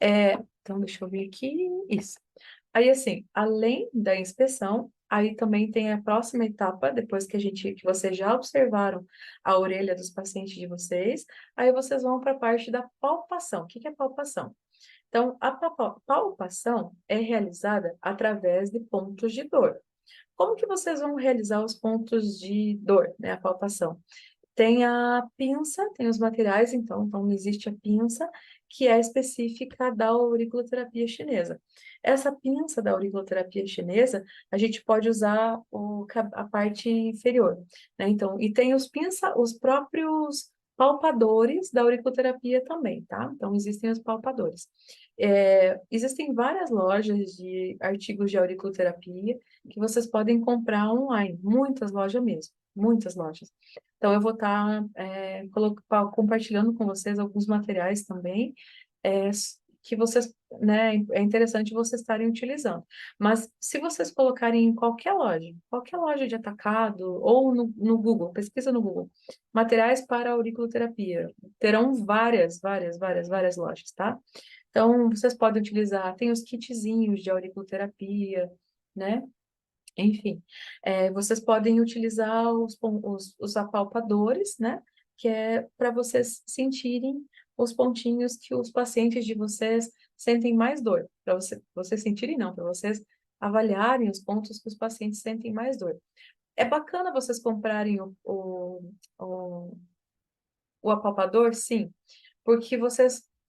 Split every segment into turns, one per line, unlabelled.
Então, deixa eu ver aqui. Isso. Aí, assim, além da inspeção, aí também tem a próxima etapa, depois que vocês já observaram a orelha dos pacientes de vocês, aí vocês vão para a parte da palpação. O que que é palpação? Então, a palpação é realizada através de pontos de dor. Como que vocês vão realizar os pontos de dor, né, a palpação? Tem a pinça, tem os materiais, então existe a pinça, que é específica da auriculoterapia chinesa. Essa pinça da auriculoterapia chinesa, a gente pode usar a parte inferior, né? Então, e tem os próprios palpadores da auriculoterapia também, tá? Então, existem os palpadores. Existem várias lojas de artigos de auriculoterapia que vocês podem comprar online, muitas lojas mesmo, muitas lojas. Então, eu vou estar compartilhando com vocês alguns materiais também, que vocês, né, é interessante vocês estarem utilizando. Mas se vocês colocarem em qualquer loja de atacado, ou no Google, pesquisa no Google, materiais para auriculoterapia, terão várias lojas, tá? Então, vocês podem utilizar, tem os kitzinhos de auriculoterapia, né? Enfim, vocês podem utilizar os apalpadores, né? Que é para vocês sentirem os pontinhos que os pacientes de vocês sentem mais dor. Para vocês sentirem, não, para vocês avaliarem os pontos que os pacientes sentem mais dor. É bacana vocês comprarem o apalpador, sim, porque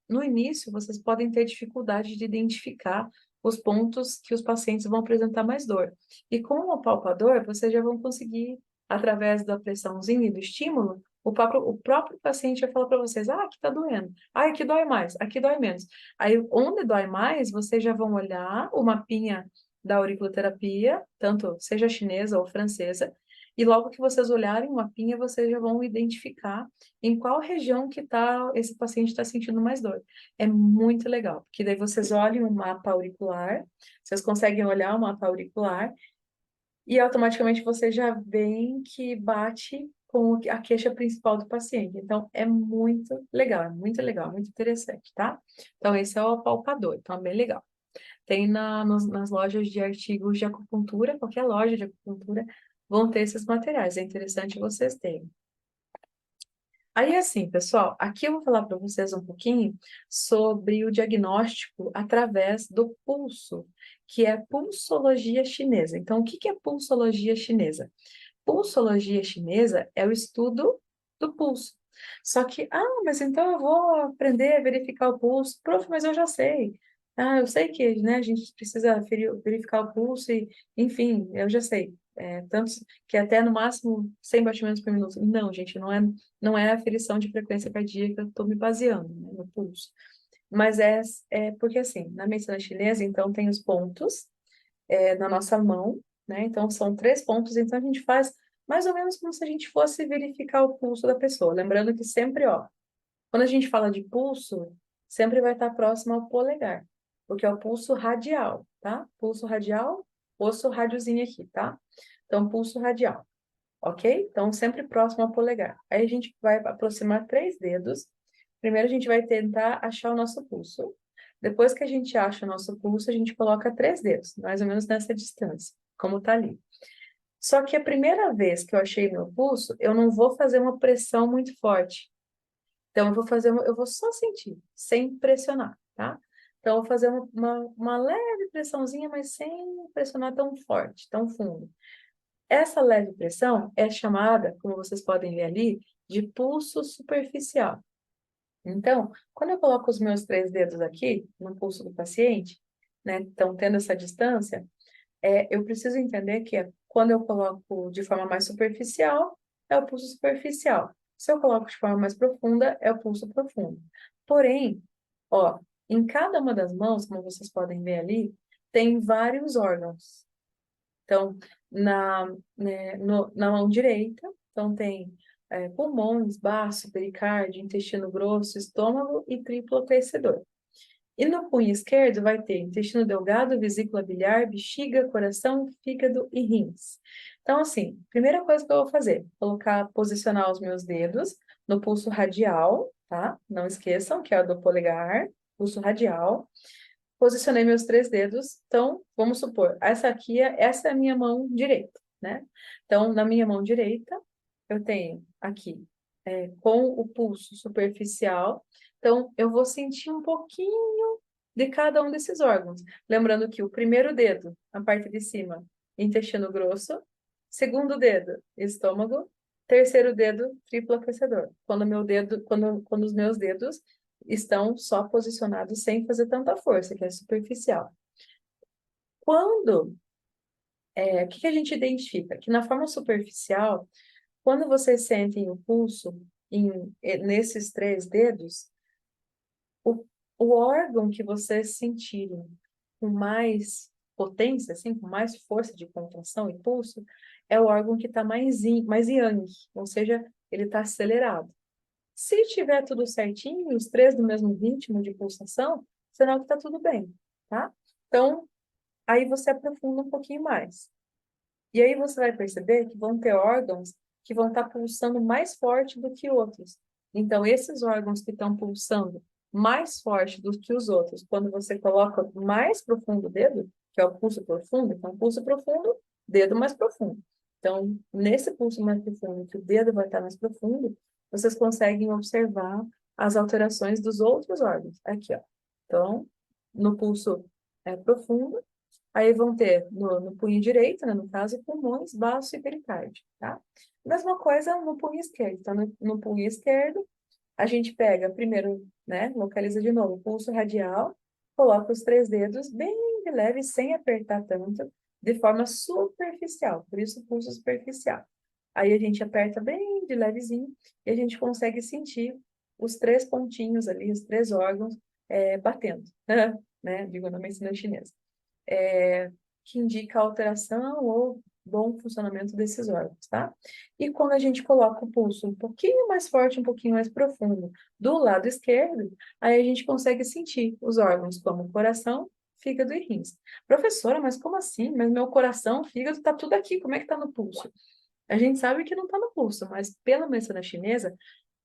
no início, vocês podem ter dificuldade de identificar os pontos que os pacientes vão apresentar mais dor. E com o apalpador, vocês já vão conseguir, através da pressãozinha e do estímulo, o próprio paciente vai falar para vocês, aqui está doendo, aqui dói mais, aqui dói menos. Aí, onde dói mais, vocês já vão olhar o mapinha da auriculoterapia, tanto seja chinesa ou francesa, e logo que vocês olharem o mapinha, vocês já vão identificar em qual região que esse paciente está sentindo mais dor. É muito legal, porque daí vocês olham o mapa auricular, vocês conseguem olhar o mapa auricular e automaticamente você já veem que bate com a queixa principal do paciente. Então, é muito legal, muito interessante, tá? Então, esse é o apalpador, então é bem legal. Tem nas lojas de artigos de acupuntura, qualquer loja de acupuntura, vão ter esses materiais. É interessante vocês terem. Aí, assim, pessoal, aqui eu vou falar para vocês um pouquinho sobre o diagnóstico através do pulso, que é pulsologia chinesa. Então, o que que é pulsologia chinesa? Pulsologia chinesa é o estudo do pulso. Só que, mas então eu vou aprender a verificar o pulso. Prof, mas eu já sei. Eu sei que, né, a gente precisa verificar o pulso e, enfim, eu já sei. Tanto que até no máximo 100 batimentos por minuto. Não, gente, não é a aferição de frequência cardíaca que eu estou me baseando, né, no pulso. Mas é porque, assim, na medicina chinesa, então, tem os pontos na nossa mão, né? Então, são 3 pontos, então a gente faz mais ou menos como se a gente fosse verificar o pulso da pessoa. Lembrando que sempre, ó, quando a gente fala de pulso, sempre vai estar próximo ao polegar, porque é o pulso radial, tá? Pulso radial, osso rádiozinho aqui, tá? Então, pulso radial, ok? Então, sempre próximo ao polegar. Aí a gente vai aproximar 3 dedos. Primeiro, a gente vai tentar achar o nosso pulso. Depois que a gente acha o nosso pulso, a gente coloca 3 dedos, mais ou menos nessa distância, como tá ali. Só que a primeira vez que eu achei meu pulso, eu não vou fazer uma pressão muito forte. Então, eu vou só sentir, sem pressionar, tá? Então, eu vou fazer uma leve pressãozinha, mas sem pressionar tão forte, tão fundo. Essa leve pressão é chamada, como vocês podem ver ali, de pulso superficial. Então, quando eu coloco os meus 3 dedos aqui no pulso do paciente, né, então tendo essa distância, eu preciso entender que quando eu coloco de forma mais superficial, é o pulso superficial. Se eu coloco de forma mais profunda, é o pulso profundo. Porém, ó, em cada uma das mãos, como vocês podem ver ali, tem vários órgãos. Então, na mão direita, então tem pulmões, baço, pericárdio, intestino grosso, estômago e triplo aquecedor. E no punho esquerdo vai ter intestino delgado, vesícula biliar, bexiga, coração, fígado e rins. Então, assim, primeira coisa que eu vou fazer, posicionar os meus dedos no pulso radial, tá? Não esqueçam que é o do polegar. pulso radial, posicionei meus 3 dedos. Então, vamos supor, essa é a minha mão direita, né? Então, na minha mão direita, eu tenho aqui, com o pulso superficial. Então, eu vou sentir um pouquinho de cada um desses órgãos. Lembrando que o primeiro dedo, a parte de cima, intestino grosso. Segundo dedo, estômago. Terceiro dedo, triplo aquecedor. Quando os meus dedos estão só posicionados sem fazer tanta força, que é superficial. O que a gente identifica? Que na forma superficial, quando vocês sentem o pulso nesses 3 dedos, o, o órgão que vocês sentirem com mais potência, assim, com mais força de contração e pulso, é o órgão que está mais yang, ou seja, ele está acelerado. Se tiver tudo certinho, os 3 no mesmo ritmo de pulsação, sinal que está tudo bem, tá? Então, aí você aprofunda um pouquinho mais. E aí você vai perceber que vão ter órgãos que vão estar pulsando mais forte do que outros. Então, esses órgãos que estão pulsando mais forte do que os outros, quando você coloca mais profundo o dedo, que é o pulso profundo, então pulso profundo, dedo mais profundo. Então, nesse pulso mais profundo, que o dedo vai estar mais profundo, vocês conseguem observar as alterações dos outros órgãos. Aqui, ó. Então, no pulso profundo, aí vão ter no punho direito, né, no caso, pulmões, baço e pericárdio, tá? Mesma coisa no punho esquerdo. Então, no punho esquerdo, a gente pega primeiro, né, localiza de novo o pulso radial, coloca os 3 dedos bem de leve, sem apertar tanto, de forma superficial, por isso pulso superficial. Aí a gente aperta bem de levezinho e a gente consegue sentir os 3 pontinhos ali, os 3 órgãos batendo, né, digo na medicina chinesa, que indica alteração ou bom funcionamento desses órgãos, tá? E quando a gente coloca o pulso um pouquinho mais forte, um pouquinho mais profundo do lado esquerdo, aí a gente consegue sentir os órgãos como coração, fígado e rins. Professora, mas como assim? Mas meu coração, fígado, tá tudo aqui, como é que tá no pulso? A gente sabe que não tá no pulso, mas pela medicina chinesa,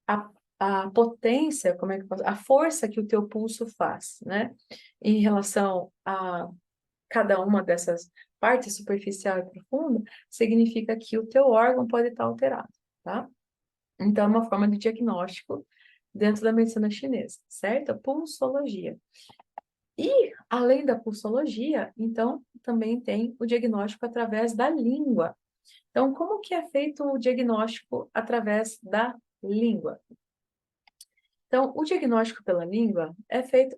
a, a potência, como é que eu posso, a força que o teu pulso faz, né? Em relação a cada uma dessas partes, superficial e profunda, significa que o teu órgão pode estar alterado, tá? Então, é uma forma de diagnóstico dentro da medicina chinesa, certo? A pulsologia. E, além da pulsologia, então, também tem o diagnóstico através da língua. Então, como que é feito o diagnóstico através da língua? Então, o diagnóstico pela língua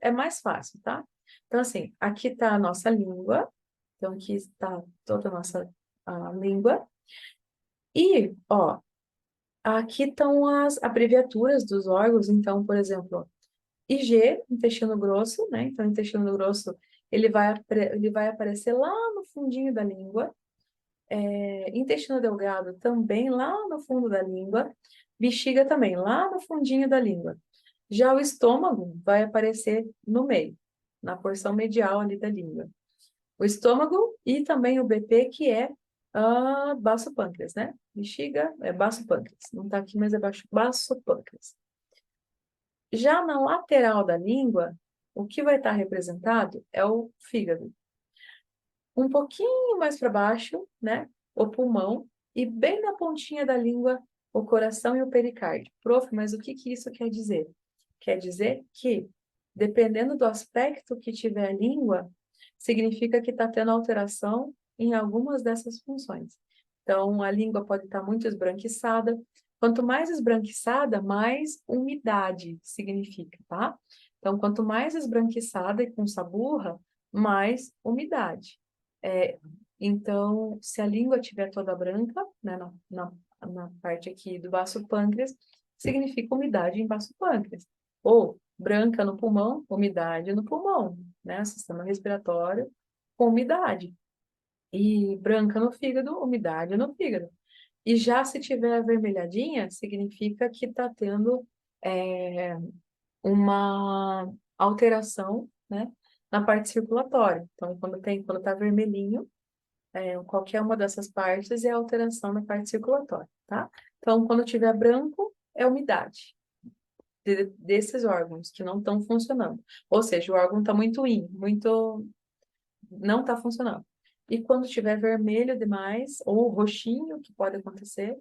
é mais fácil, tá? Então, assim, aqui está a nossa língua. Então, aqui está toda a nossa língua. E, ó, aqui estão as abreviaturas dos órgãos. Então, por exemplo, IG, intestino grosso, né? Então, intestino grosso, ele vai aparecer lá no fundinho da língua. Intestino delgado também lá no fundo da língua. Bexiga também, lá no fundinho da língua. Já o estômago vai aparecer no meio, na porção medial ali da língua. O estômago e também o BP, que é baço pâncreas, né? Bexiga é baço pâncreas. Não tá aqui, mas é baço pâncreas. Já na lateral da língua, o que vai estar representado é o fígado. Um pouquinho mais para baixo, né? O pulmão. E bem na pontinha da língua, o coração e o pericárdio. Prof, mas o que que isso quer dizer? Quer dizer que, dependendo do aspecto que tiver a língua, significa que está tendo alteração em algumas dessas funções. Então, a língua pode estar muito esbranquiçada. Quanto mais esbranquiçada, mais umidade significa, tá? Então, quanto mais esbranquiçada e com saburra, mais umidade. Então, se a língua estiver toda branca, né, na parte aqui do baço pâncreas, significa umidade em baço pâncreas. Ou branca no pulmão, umidade no pulmão, né? Sistema respiratório com umidade. E branca no fígado, umidade no fígado. E já se tiver avermelhadinha, significa que está tendo uma alteração, né, na parte circulatória. Então, quando está vermelhinho, qualquer uma dessas partes é alteração na parte circulatória, tá? Então, quando tiver branco, é umidade. desses órgãos que não estão funcionando. Ou seja, o órgão está muito não está funcionando. E quando tiver vermelho demais, ou roxinho, que pode acontecer,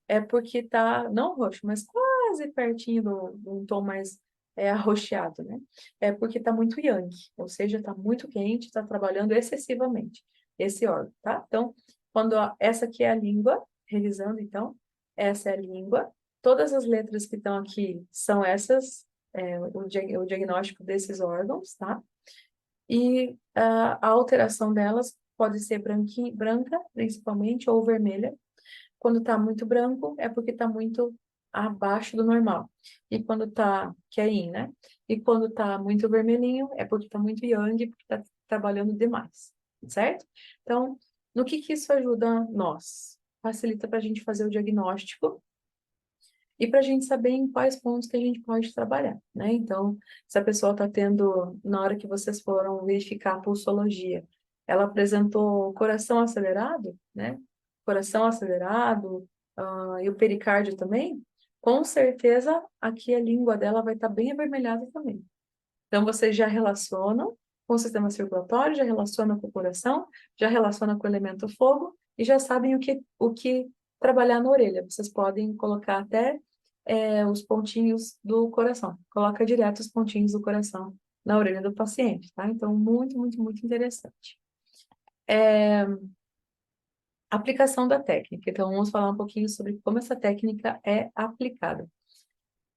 é porque tá, não roxo, mas quase pertinho de um tom mais arroxeado, né? É porque tá muito yang, ou seja, tá muito quente, tá trabalhando excessivamente esse órgão, tá? Então, essa aqui é a língua, revisando então, essa é a língua, todas as letras que estão aqui são essas, o diagnóstico desses órgãos, tá? E a alteração delas pode ser branca, principalmente, ou vermelha. Quando está muito branco, é porque está muito abaixo do normal. E quando está, que é yin, né? E quando está muito vermelhinho, é porque está muito yang, porque está trabalhando demais, certo? Então, no que isso ajuda nós? Facilita para a gente fazer o diagnóstico e para a gente saber em quais pontos que a gente pode trabalhar, né? Então, se a pessoa está tendo, na hora que vocês foram verificar a pulsologia, ela apresentou coração acelerado, né? Coração acelerado, e o pericárdio também, com certeza aqui a língua dela vai estar bem avermelhada também. Então, vocês já relacionam com o sistema circulatório, já relacionam com o coração, já relacionam com o elemento fogo e já sabem o que trabalhar na orelha. Vocês podem colocar até os pontinhos do coração. Coloca direto os pontinhos do coração na orelha do paciente, tá? Então, muito, muito, muito interessante. Aplicação da técnica. Então, vamos falar um pouquinho sobre como essa técnica é aplicada.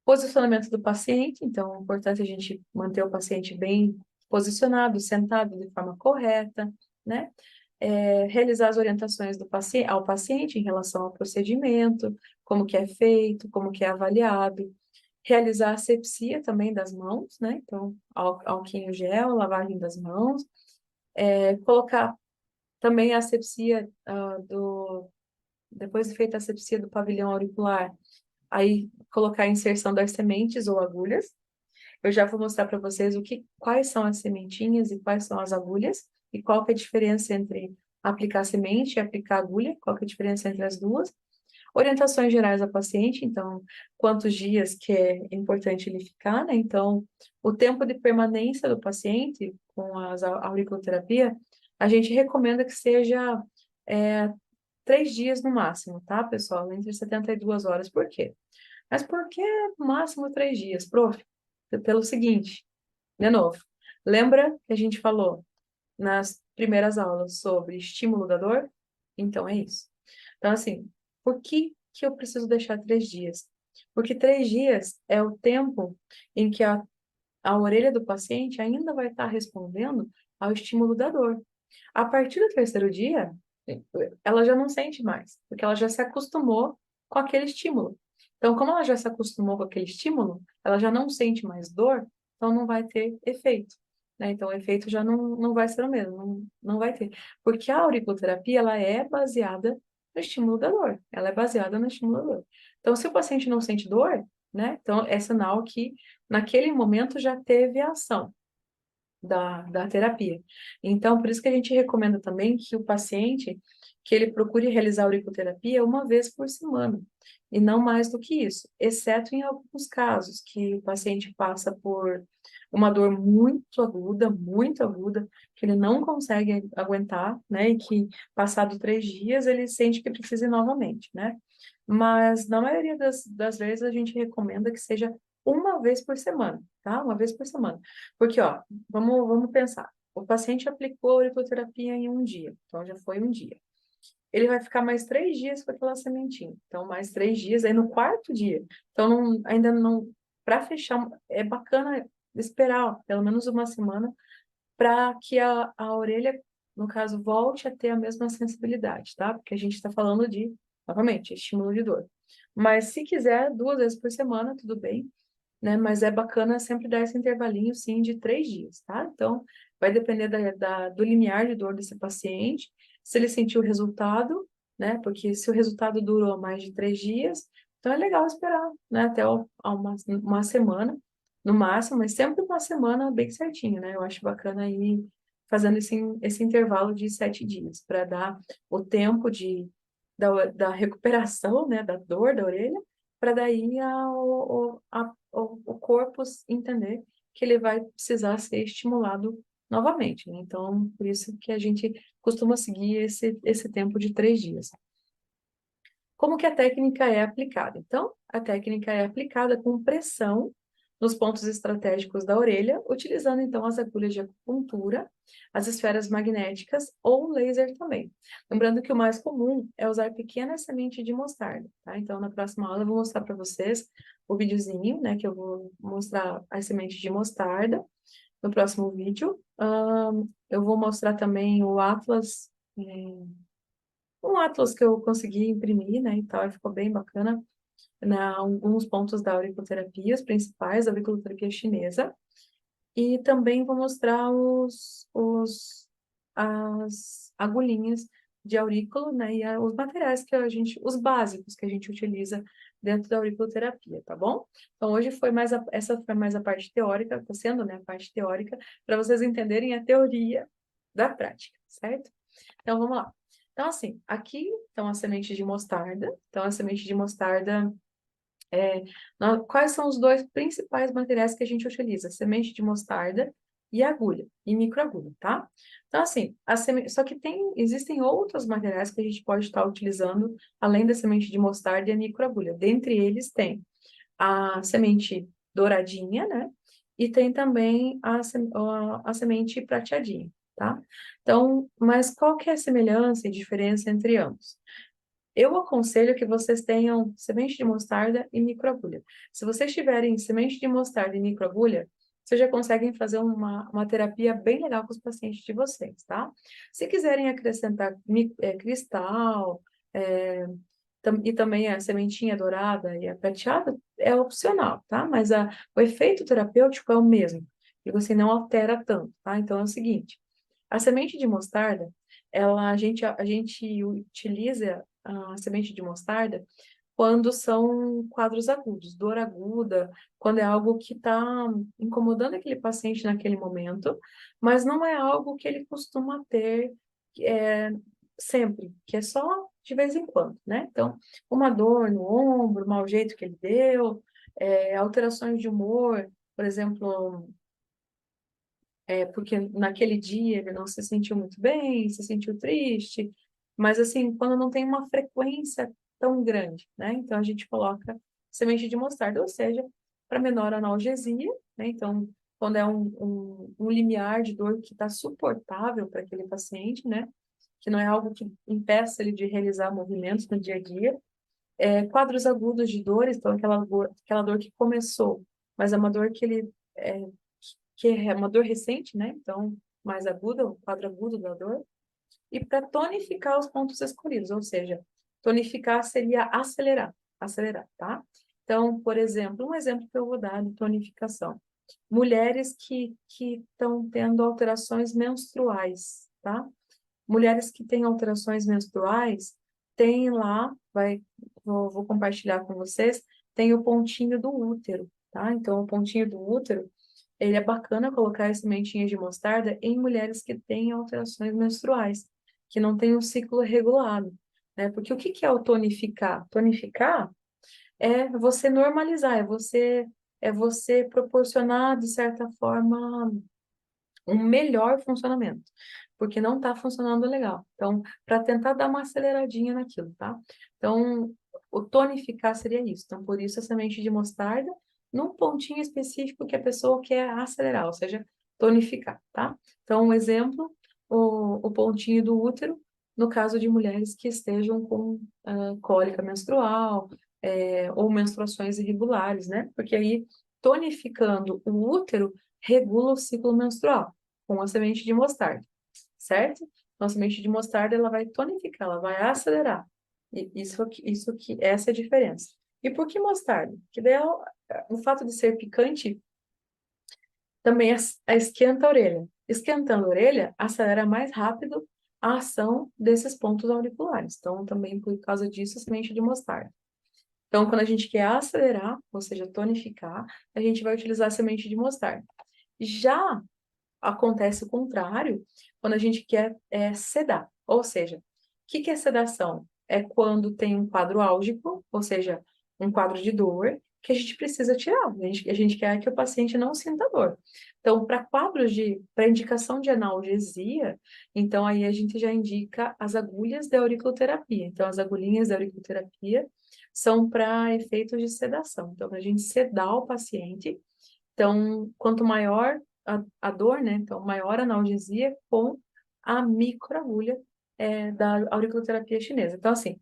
Posicionamento do paciente, então é importante a gente manter o paciente bem posicionado, sentado de forma correta, né? Realizar as orientações ao paciente em relação ao procedimento, como que é feito, como que é avaliado. Realizar a asepsia também das mãos, né? Então, álcool gel, lavagem das mãos. Colocar também a asepsia depois de feita a asepsia do pavilhão auricular, aí colocar a inserção das sementes ou agulhas. Eu já vou mostrar para vocês quais são as sementinhas e quais são as agulhas, e qual que é a diferença entre aplicar semente e aplicar agulha, qual que é a diferença entre as duas. Orientações gerais ao paciente, então, quantos dias que é importante ele ficar, né? Então, o tempo de permanência do paciente com a auriculoterapia, a gente recomenda que seja 3 dias no máximo, tá, pessoal? Entre 72 horas. Por quê? Mas por que no máximo 3 dias, prof? Pelo seguinte, de novo, lembra que a gente falou nas primeiras aulas sobre estímulo da dor? Então é isso. Então, assim, por que eu preciso deixar 3 dias? Porque 3 dias é o tempo em que a orelha do paciente ainda vai estar respondendo ao estímulo da dor. A partir do terceiro dia, ela já não sente mais, porque ela já se acostumou com aquele estímulo. Então, como ela já se acostumou com aquele estímulo, ela já não sente mais dor, então não vai ter efeito, né? Então, o efeito já não vai ser o mesmo, não vai ter. Porque a auriculoterapia, ela é baseada no estímulo da dor, ela é baseada no estímulo da dor. Então, se o paciente não sente dor, né? Então, é sinal que naquele momento já teve a ação da terapia. Então, por isso que a gente recomenda também que o paciente, que ele procure realizar a auriculoterapia uma vez por semana, e não mais do que isso, exceto em alguns casos que o paciente passa por uma dor muito aguda, que ele não consegue aguentar, né, e que, passado 3 dias, ele sente que precisa ir novamente, né? Mas, na maioria das vezes, a gente recomenda que seja uma vez por semana, tá? Uma vez por semana. Porque, ó, vamos pensar. O paciente aplicou a auriculoterapia em um dia, então já foi um dia. Ele vai ficar mais 3 dias com aquela sementinha. Então, mais 3 dias, aí no quarto dia. Então, ainda não. Para fechar, é bacana esperar ó, pelo menos uma semana para que a orelha, no caso, volte a ter a mesma sensibilidade, tá? Porque a gente está falando de, novamente, estímulo de dor. Mas se quiser, 2 vezes por semana, tudo bem, né? Mas é bacana sempre dar esse intervalinho, sim, de 3 dias, tá? Então, vai depender do limiar de dor desse paciente, se ele sentiu o resultado, né? Porque se o resultado durou mais de 3 dias, então é legal esperar, né? Até uma semana, no máximo, mas sempre uma semana bem certinho, né? Eu acho bacana ir fazendo esse intervalo de 7 dias, para dar o tempo da recuperação, né? Da dor da orelha, para daí o corpo entender que ele vai precisar ser estimulado novamente, né? Então, por isso que a gente costuma seguir esse tempo de 3 dias. Como que a técnica é aplicada? Então, a técnica é aplicada com pressão nos pontos estratégicos da orelha, utilizando então as agulhas de acupuntura, as esferas magnéticas ou laser também. Lembrando que o mais comum é usar pequenas sementes de mostarda, tá? Então, na próxima aula eu vou mostrar para vocês o videozinho, né, que eu vou mostrar as sementes de mostarda no próximo vídeo. Eu vou mostrar também o atlas, um atlas que eu consegui imprimir, né, e tal, e ficou bem bacana, alguns pontos da auriculoterapia, os principais da auriculoterapia chinesa, e também vou mostrar as agulhinhas de aurículo, né, e os materiais que os básicos que a gente utiliza dentro da auriculoterapia, tá bom? Então, hoje essa foi mais a parte teórica, tá sendo, né, a parte teórica, para vocês entenderem a teoria da prática, certo? Então, vamos lá. Então, assim, aqui estão as sementes de mostarda. Então, a semente de mostarda, quais são os dois principais materiais que a gente utiliza? Semente de mostarda e agulha, e microagulha, tá? Então, assim, só que existem outros materiais que a gente pode estar utilizando, além da semente de mostarda e a microagulha. Dentre eles tem a semente douradinha, né? E tem também a semente prateadinha, tá? Então, mas qual que é a semelhança e diferença entre ambos? Eu aconselho que vocês tenham semente de mostarda e microagulha. Se vocês tiverem semente de mostarda e microagulha, vocês já conseguem fazer uma terapia bem legal com os pacientes de vocês, tá? Se quiserem acrescentar cristal, é, e também a sementinha dourada e a prateada, é opcional, tá? Mas o efeito terapêutico é o mesmo. E você não altera tanto, tá? Então é o seguinte, a semente de mostarda, a gente utiliza a semente de mostarda quando são quadros agudos, dor aguda, quando é algo que está incomodando aquele paciente naquele momento, mas não é algo que ele costuma ter é, sempre, que é só de vez em quando, né? Então, uma dor no ombro, mau jeito que ele deu, alterações de humor, por exemplo, porque naquele dia ele não se sentiu muito bem, se sentiu triste, mas assim, quando não tem uma frequência tão grande, né? Então a gente coloca semente de mostarda, ou seja, para menor analgesia, né? Então, quando é um limiar de dor que está suportável para aquele paciente, né? Que não é algo que impeça ele de realizar movimentos no dia a dia. Quadros agudos de dores, então aquela dor que começou, mas é uma dor é, que é uma dor recente, né? Então, mais aguda, o quadro agudo da dor. E para tonificar os pontos escolhidos, ou seja, tonificar seria acelerar, tá? Então, por exemplo, um exemplo que eu vou dar de tonificação. Mulheres que estão tendo alterações menstruais, tá? Mulheres que têm alterações menstruais, tem lá, vou compartilhar com vocês, tem o pontinho do útero, tá? Então, o pontinho do útero, ele é bacana colocar as sementinhas de mostarda em mulheres que têm alterações menstruais, que não têm um ciclo regulado, né? Porque o que que é o tonificar? Tonificar é você normalizar, é você proporcionar, de certa forma, um melhor funcionamento, porque não está funcionando legal. Então, para tentar dar uma aceleradinha naquilo, tá? Então, o tonificar seria isso. Então, por isso a semente de mostarda, num pontinho específico que a pessoa quer acelerar, ou seja, tonificar, tá? Então, um exemplo, o pontinho do útero, no caso de mulheres que estejam com cólica menstrual, ou menstruações irregulares, né? Porque aí, tonificando o útero, regula o ciclo menstrual com a semente de mostarda, certo? Então, a semente de mostarda, ela vai tonificar, ela vai acelerar. Essa é a diferença. E por que mostarda? Porque daí, o fato de ser picante também esquenta a orelha. Esquentando a orelha, acelera mais rápido a ação desses pontos auriculares. Então, também por causa disso, a semente de mostarda. Então, quando a gente quer acelerar, ou seja, tonificar, a gente vai utilizar a semente de mostarda. Já acontece o contrário quando a gente quer sedar. Ou seja, o que é sedação? É quando tem um quadro álgico, ou seja, um quadro de dor que a gente precisa tirar. A gente quer que o paciente não sinta dor. Então, para indicação de analgesia, então aí a gente já indica as agulhas da auriculoterapia. Então, as agulhinhas da auriculoterapia são para efeitos de sedação. Então, para a gente sedar o paciente. Então, quanto maior a dor, né? Então, maior a analgesia com a microagulha da auriculoterapia chinesa. Então, assim,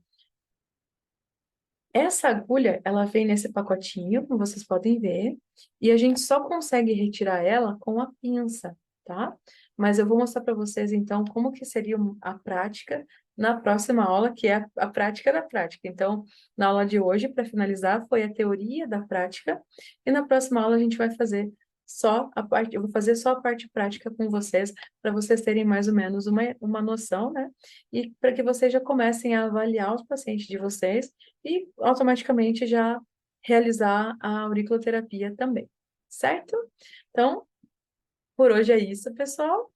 essa agulha, ela vem nesse pacotinho, como vocês podem ver, e a gente só consegue retirar ela com a pinça, tá? Mas eu vou mostrar para vocês, então, como que seria a prática na próxima aula, que é a prática da prática. Então, na aula de hoje, para finalizar, foi a teoria da prática, e na próxima aula a gente vai fazer só a parte, eu vou fazer só a parte prática com vocês, para vocês terem mais ou menos uma noção, né? E para que vocês já comecem a avaliar os pacientes de vocês e automaticamente já realizar a auriculoterapia também, certo? Então, por hoje é isso, pessoal.